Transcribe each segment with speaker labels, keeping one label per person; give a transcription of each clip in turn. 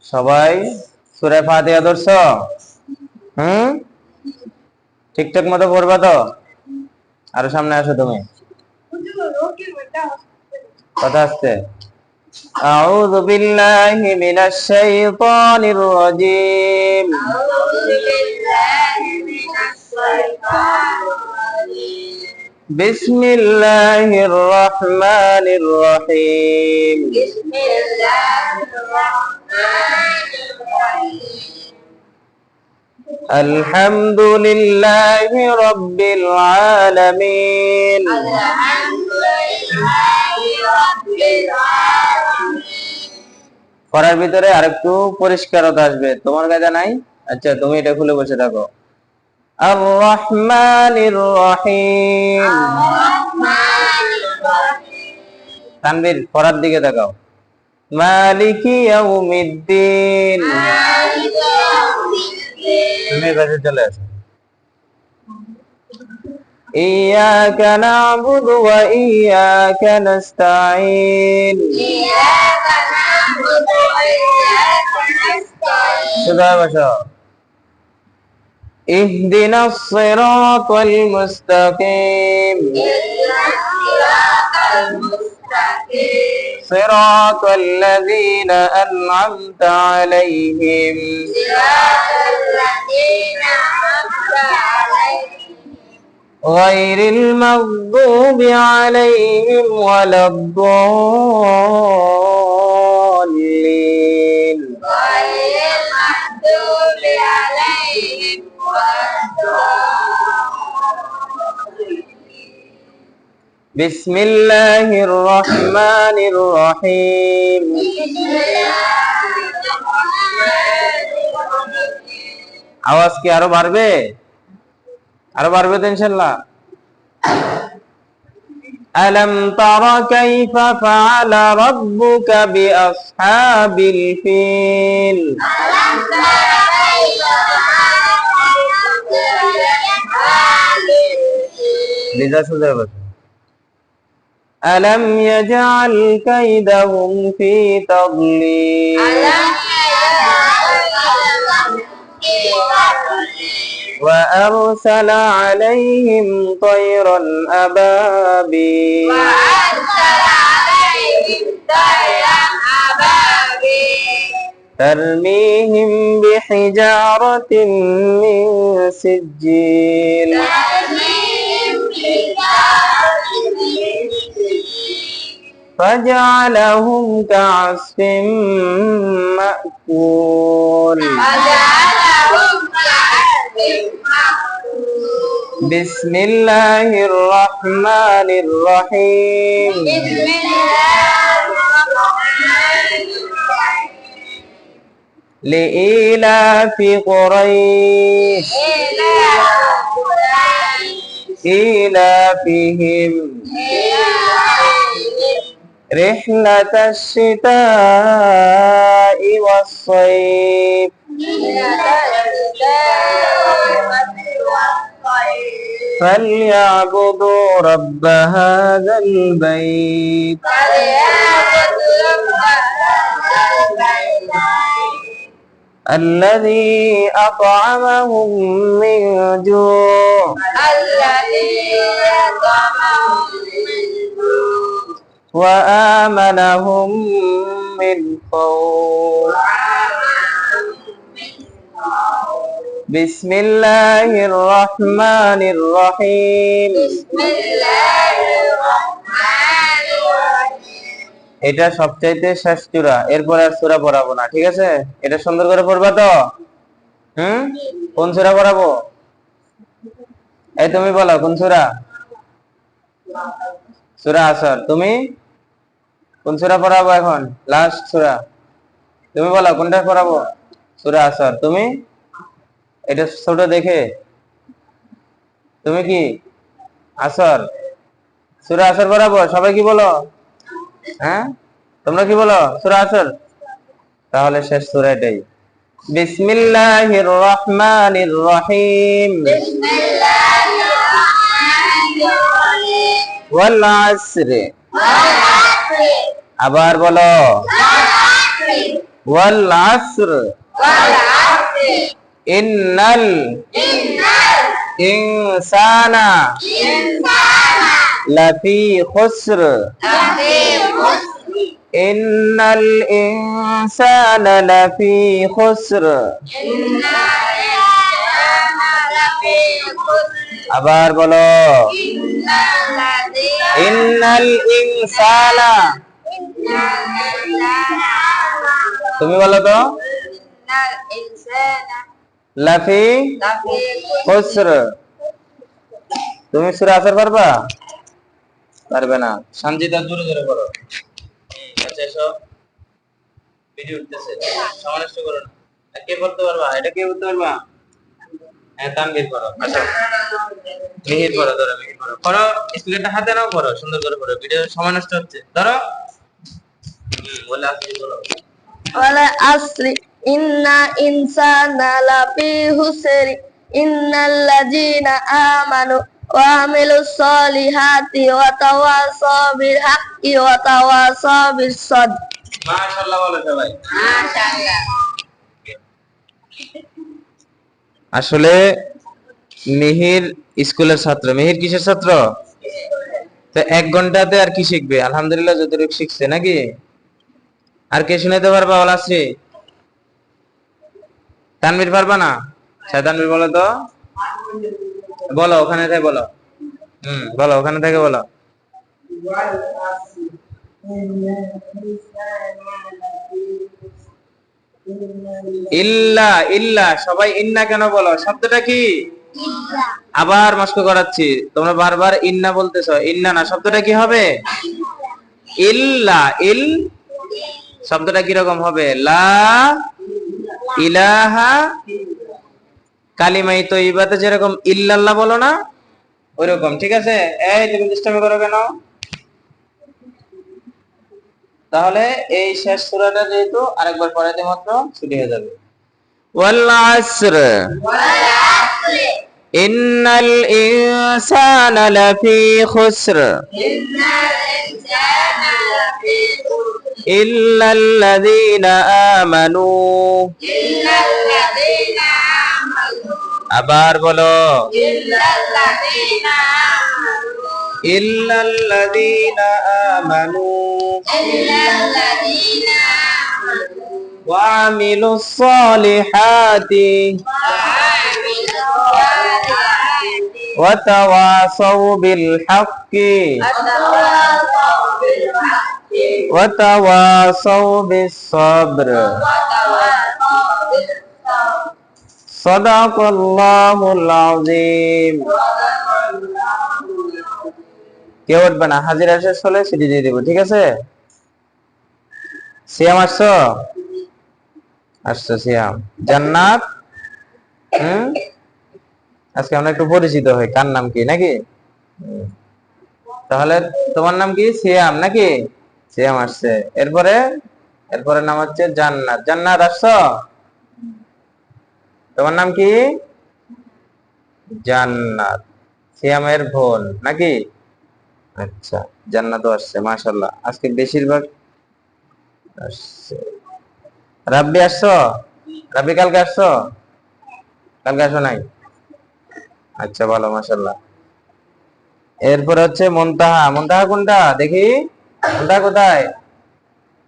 Speaker 1: সবাই সূরা ফাতিহা ধরছো? ঠিকঠাক মতো পড়বা তো? আরো সামনে আসো তুমি, কথা আসছে। আউযু বিল্লাহি মিনাশ শাইতানির রাজীম। বিসমিল্লাহির রহমানির রহিম। আলহামদুলিল্লাহি রাব্বিল আলামিন। পড়ার ভিতরে আরেকটু পরিষ্কারতা আসবে, তোমার কাছে নাই? আচ্ছা, তুমি এটা খুলে বসে থাকো। আর রহমানির রহিম। তানভীর, পড়ার দিকে তাকাও। মালিকি ইয়াউমিদ্দিন। তুমি কাছে চলে আসো। ইয়াকা না'বুদু ওয়া ইয়াকা নাস্তাঈন। সুদা বসো। ইহদিনাস সিরাতাল মুস্তাকিম। সিরাতাল লাযীনা আন'আমতা আলাইহিম। গায়রিল মাগদুবি আলাইহিম ওয়ালাদ-দাল্লিন। বিসমিল্লাহির রহমানির রহিম। আওয়াজ কি আরো বাড়বে? আরো বাড়বে তো ইনশাআল্লাহ। আলাম তারা কাইফা ফাআলা রাব্বুকা বিআসহাবিল ফিল। লিজা সুজা বসো। ألم يجعل كيدهم في تضليل وأرسل عليهم طيرا أبابيل ترميهم بحجارة من سجيل فجعلهم كعصف مأكول بسم الله الرحمن الرحيم لإيلاف قريش إيلافهم رحلة الشتاء والصيف فليعبدوا رب هذا البيت الذي أطعمهم من جوع وآمنهم من خوف بسم الله الرحمن الرحيم এটা সবচাইতে শেষ সূরা, এরপর আর সূরা পড়াবো না, ঠিক আছে? এটা সুন্দর করে পড়বা তো? কোন সূরা পড়াবো? এই তুমি বলো কোন সূরা? সূরা আসর। তুমি কোন সূরা পড়াবো এখন? লাস্ট সূরা। তুমি বলো কোনটা পড়াবো? সূরা আসর। তুমি এটা ছোট দেখে তুমি কি আসর, সূরা আসর পড়াবো? সবাই কি বলো? হ্যাঁ, তোমরা কি বলো? সূরা আসর। তাহলে শেষ সূরা এটাই। বিসমিল্লাহির রহমানির রহিম ওয়াল আসর। আবার বলো ওয়াল আসর ইন্নাল ইনসানা লাফি খুসর ইন্নাল ইনসানা লাফি খুসর। আবার বলো, ইন্নাল ইনসানা। তুমি বলো তো, লাফি খুসর। তুমি সূরা আসর পারবা? পারবে না। সঞ্জিতা জোরে জোরে করো। আচ্ছা এসো, ভিডিও উঠতেছে, সমানষ্ট করো না। কে বলতে পারবা? এটা কে বলতে পারবা? হ্যাঁ, তানভীর করো। আচ্ছা মিহির করো, ধরো মিহির করো। করো, স্পিকারটা হাতে নাও, করো সুন্দর করে করো। ভিডিও সমানষ্ট হচ্ছে, ধরো। বলে আসি, বলো।
Speaker 2: ওয়াল আসরি ইন্না ইনসানা লাফি হুসরি ইন্নাল্লাযীনা আমানু ওয়া আমিলুস সলিহাতি ওয়া তাওয়াসাউ বিল হাক্কি ওয়া তাওয়াসাউ বিস সবর।
Speaker 1: মাশাআল্লাহ বলো সবাই।
Speaker 2: মাশাআল্লাহ।
Speaker 1: আসলে মিহির স্কুলের ছাত্র। মিহির কিসের ছাত্র? তো 1 ঘন্টাতে আর কি শিখবে? আলহামদুলিল্লাহ যতটুকু শিখছে নাকি। আর কে শুনাইতে পারবা? ওয়াল আসরি। তানভীর পারবা না? তানভীর বলো তো, বলো ওখানে থেকে বলো। বলো ওখানে থেকে বলো। ইল্লা ইল্লা, সবাই ইন্না কেন বলো? শব্দটা কি? আবার মস্ক করাচ্ছি, তোমরা বারবার ইন্না বলতেছো। ইন্না না, শব্দটা কি হবে? ইল্লা। ইল শব্দটা কি রকম হবে? লা ইলাহা, কালিমায়ে তয়্যিবাতে যেরকম ইল্লাল্লাহ বলো না, ওইরকম। ঠিক আছে? এই তুমি ডিস্টার্ব করো কেন? তাহলে এই শেষ সূরাটা যেহেতু আরেকবার পড়াতে মাত্র ছুটি হয়ে যাবে। ওয়াল আসর ইন্নাল ইনসানা লাফি খুসর ইল্লাল্লাযীনা আমানু। আবার বলো, ইল্লাল্লাযীনা আমানু ওয়া আমিলুস সলিহাতি ওয়া তাওয়াসাউ বিল হাক্কি ওয়া তাওয়াসাউ বিস সবর। সাদাকাল্লাহুল আযীম। কেউ উঠবে না, হাজিরা শেষ হলে সিটি দিয়ে দিব। ঠিক আছে? সিয়াম আসছো? আসছো সিয়াম। জান্নাত, আজকে আমরা একটু পরিচিত হই, কার নাম কি নাকি। তাহলে তোমার নাম কি? সিয়াম নাকি? সিয়াম আসছে। এরপরে নাম হচ্ছে জান্নাত। জান্নাত আসছো? তোমার নাম কি? জান্নাত, সিয়ামের বোন নাকি? আচ্ছা, জান্নাতও আসছে, মাশাআল্লাহ। আজকে বেশিরভাগ আসছে। রাব্বি আসছো? রাব্বি কালকে আসছো? কালকে আসো নাই? আচ্ছা ভালো, মাশাআল্লাহ। এরপরে হচ্ছে মুনতাহা। মুনতাহা কোনটা দেখি? মুনতাহা কোথায়?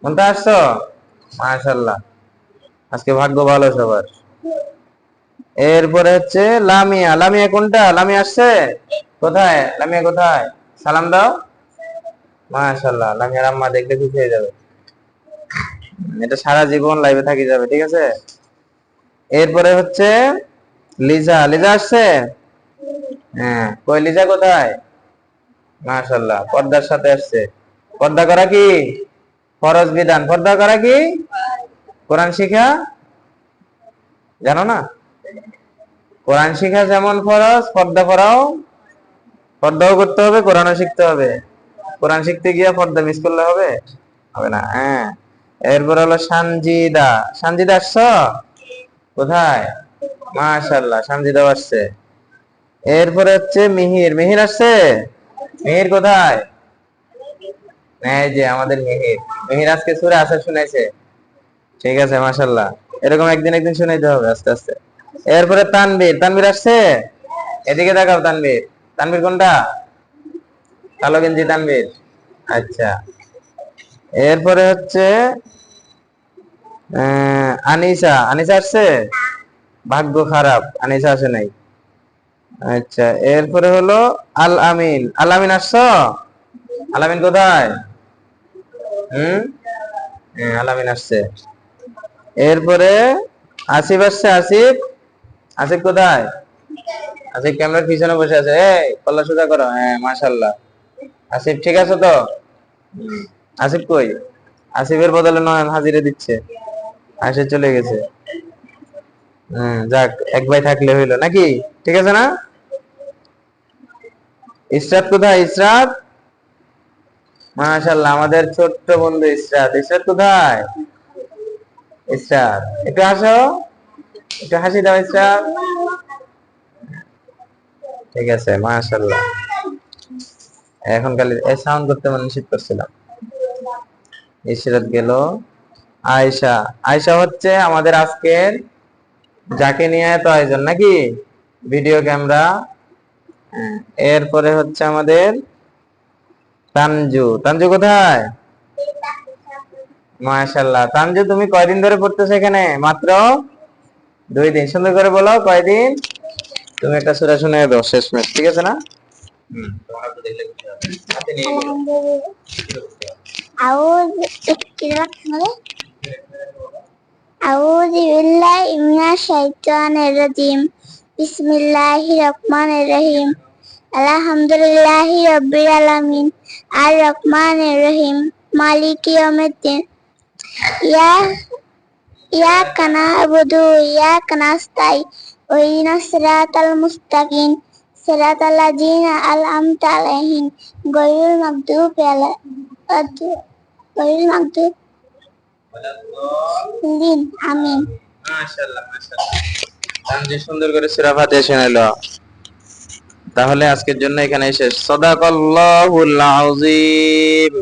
Speaker 1: মুনতাহা আসছো? মাশাআল্লাহ, আজকে ভাগ্য ভালো সবার। এরপরে হচ্ছে লামিয়া। লামিয়া কোনটা? লামিয়া আসছে? কোথায় লামিয়া? কোথায়? সালাম দাও। মাশাআল্লাহ, লামিয়ার আম্মা দেখলে খুশি হয়ে যাবে। এটা সারা জীবন লাইভে থাকি যাবে। ঠিক আছে? এরপরে হচ্ছে লিজা। লিজা আসছে? হ্যাঁ, কই লিজা কোথায়? মাশাআল্লাহ, পর্দার সাথে আসছে। পর্দা করা কি ফরজ বিধান? পর্দা করা কি? কোরআন শিখা জানো না? কোরআন শিখা যেমন ফরজ, পর্দা করাও, পর্দাও করতে হবে, কোরআনও শিখতে হবে। কোরআন শিখতে গিয়ে পর্দা মিস করলে হবে? হবে না। হ্যাঁ, এরপর হলো সানজিদা। সানজিদা আসছো? কোথায়? মাশাআল্লাহ, সানজিদাও আসছে। এরপরে হচ্ছে মিহির। মিহির আসছে? মিহির কোথায়? এই যে আমাদের মিহির। মিহির আজকে সূরা আসর শুনাইছে। ঠিক আছে, মাশাআল্লাহ। এরকম একদিন একদিন শোনাইতে হবে আস্তে আস্তে। এরপরে তানবীর, তানবীর আসছে? এদিকে দেখাও তানবীর। তানবীর কোনটা? কালো গেঞ্জি তানবীর। আচ্ছা, এরপরে হচ্ছে আনিসা, আনিসা আসছে? ভাগ্য খারাপ, আনিসা আসে নাই। আচ্ছা, এরপরে হলো আল আমিন, আল আমিন আসছো? আল আমিন কোথায়? আল আমিন আসছে। এরপরে আসিফ আসছে, আসিফ, আসিফ কোথায়? আসিফ ক্যামেরার পিছনে বসে আছে। এই কল্লা সোজা করো। হ্যাঁ, মাশাআল্লাহ। আসিফ ঠিক আছে তো? আসিফ কই? আসিফের বদলে নয়ন হাজিরে দিচ্ছে, আসে চলে গেছে। যাক, এক ভাই থাকলে হইলো নাকি? ঠিক আছে না? ইসরাত কোথায়? ইসরাত, মাশাআল্লাহ, আমাদের ছোট্ট বন্ধু ইসরাত। ইসরাত কোথায়? ইসরাত একটু হাসো, একটু হাসি দাও ইসরাত। ঠিক আছে, মাশাআল্লাহ। এখন খালি সাউন্ড করতে মানে নিষেধ করছিলাম। ইসরাত গেল। আয়েশা, আয়েশা হচ্ছে আমাদের আজকের যাকে নিয়ে এত আয়োজন নাকি, ভিডিও ক্যামেরা। এরপরে হচ্ছে আমাদের তানজু, তানজু কোথায়? মাশাআল্লাহ। তানজু তুমি কয়দিন ধরে পড়তেছো এখানে? মাত্র 2 দিন। সুন্দর করে বলো কয়দিন। তুমি একটা সূরা শুনে দাও শেষ ম্যাচ, ঠিক আছে না? তোমরা তো দেখলে বুঝতে পারবে। হাতে নিয়ে বলো।
Speaker 2: আউযু বিল্লাহি মিনাশ শাইতানির রাজিম। বিসমিল্লাহির রহমানির রহিম। আলহামদুলিল্লাহি রাব্বিল আলামিন আর রহমানির রহিম মালিকি ইয়াউমিদ্দিন। ইয়াকা না'বুদু ওয়া ইয়াকা নাস্তাইন ইহদিনাস সিরাতাল মুস্তাকিম সিরাতাল লাযিনা আন'আমতা আলাইহিম গায়রিল মাগদুবি আলাইহিম। আমিন।
Speaker 1: মাশাআল্লাহ, মাশাআল্লাহ। তানজু সুন্দর করে সূরা ফাতিহা শোনালো। তাহলে আজকের জন্য এখানেই শেষ। সাদাকাল্লাহুল আযীম।